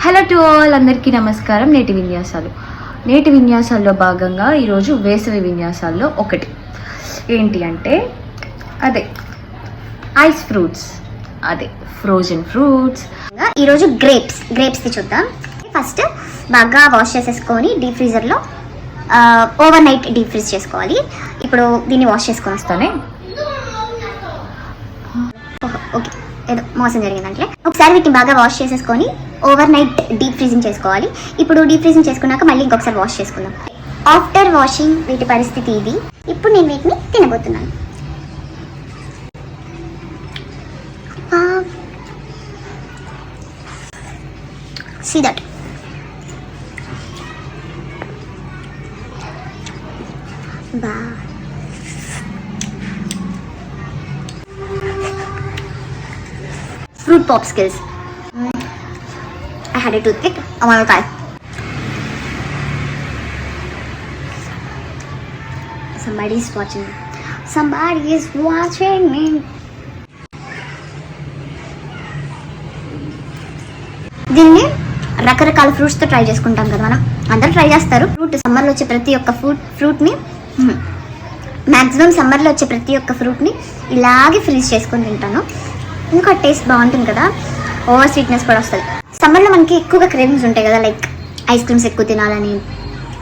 Hello to all, అందరికీ నమస్కారం. నేటి విన్యాసాల్లో భాగంగా ఈరోజు వేసవి విన్యాసాల్లో ఒకటి ఏంటి అంటే అదే ఐస్ ఫ్రూట్స్, అదే ఫ్రోజన్ ఫ్రూట్స్. ఈరోజు గ్రేప్స్ది చూద్దాం. ఫస్ట్ బాగా వాష్ చేసేసుకొని డీప్ ఫ్రీజర్లో ఓవర్ నైట్ డీప్ ఫ్రీజ్ చేసుకోవాలి. ఇప్పుడు దీన్ని వాష్ చేసుకొని వస్తానే. ఓకే, ఏదో మోసం జరిగిందంటే ఒకసారి వీటిని బాగా వాష్ చేసేసుకొని ఓవర్ నైట్ డీప్ ఫ్రీజింగ్ చేసుకోవాలి. ఇప్పుడు డీప్ ఫ్రీజింగ్ చేసుకున్నాక మళ్ళీ ఇంకొకసారి వాష్ చేసుకుందాం. ఆఫ్టర్ వాషింగ్ వీటి పరిస్థితి ఇది. ఇప్పుడు నేను వీటిని తినబోతున్నాను. See that. Fruit popsicles. I had a toothpick. I want to try. Somebody is watching me. Somebody is watching me. దీన్ని రకరకాల ఫ్రూట్స్తో ట్రై చేసుకుంటాం కదా మనం. అందరూ ట్రై చేస్తారు. సమ్మర్లో వచ్చే ప్రతి ఒక్క ఫ్రూట్ని మ్యాక్సిమం సమ్మర్లో వచ్చే ప్రతి ఒక్క ఫ్రూట్ని ఇలాగే ఫ్రీజ్ చేసుకొని తింటాను. ఇంకా టేస్ట్ బాగుంటుంది కదా, ఓవర్ స్వీట్నెస్ కూడా వస్తుంది. సమ్మర్లో మనకి ఎక్కువగా క్రేవింగ్స్ ఉంటాయి కదా, లైక్ ఐస్ క్రీమ్స్ ఎక్కువ తినాలని,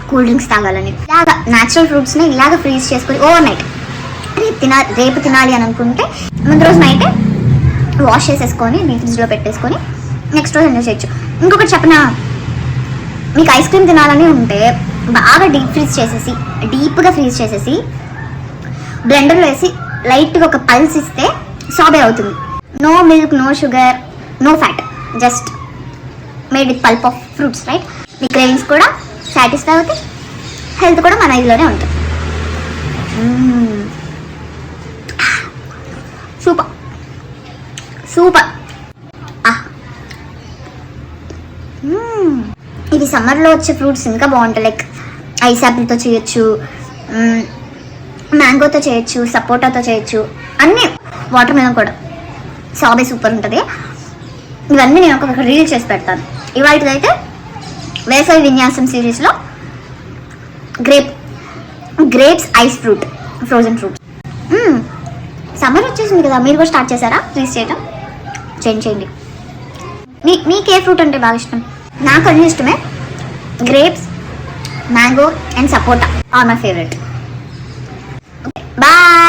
కూల్ డ్రింక్స్ తాగాలని. ఇలాగా న్యాచురల్ ఫ్రూట్స్ని ఇలాగ ఫ్రీజ్ చేసుకొని ఓవర్ నైట్ రేపు తినాలి అని అనుకుంటే ముందు రోజు నైటే వాష్ చేసేసుకొని డీప్ ఫ్రిడ్జ్లో పెట్టేసుకొని నెక్స్ట్ రోజు ఎంజాయ్ చేయొచ్చు. ఇంకొకటి చెప్పనా, మీకు ఐస్ క్రీమ్ తినాలని ఉంటే బాగా డీప్గా ఫ్రీజ్ చేసేసి బ్లెండర్లో వేసి లైట్గా ఒక పల్స్ ఇస్తే సాబే అవుతుంది. No milk, no sugar, no fat, just made with pulp of fruits, right? మీ క్రేవింగ్స్ కూడా సాటిస్ఫై అవుతాయి, హెల్త్ కూడా మన ఇదిలోనే ఉంటుంది. Super super. ఇవి సమ్మర్లో వచ్చే ఫ్రూట్స్ ఇంకా బాగుంటాయి. లైక్ ఐస్ యాపిల్తో చేయొచ్చు, మ్యాంగోతో చేయొచ్చు, సపోటాతో చేయొచ్చు, అన్నీ. వాటర్ మెలన్ కూడా సాబే సూపర్ ఉంటుంది. ఇవన్నీ నేను ఒక రీల్ చేసి పెడతాను. ఇవాటిదైతే వేసవి విన్యాసం సిరీస్లో grapes ice fruit, frozen fruit. Summer వచ్చేసింది కదా, మీరు కూడా స్టార్ట్ చేశారా ఫ్రీజ్ చేయడం? చేయండి. మీకు ఏ ఫ్రూట్ అంటే బాగా ఇష్టం? నాకు అన్ని ఇష్టమే. Grapes, mango and sapota are my favourite. Bye.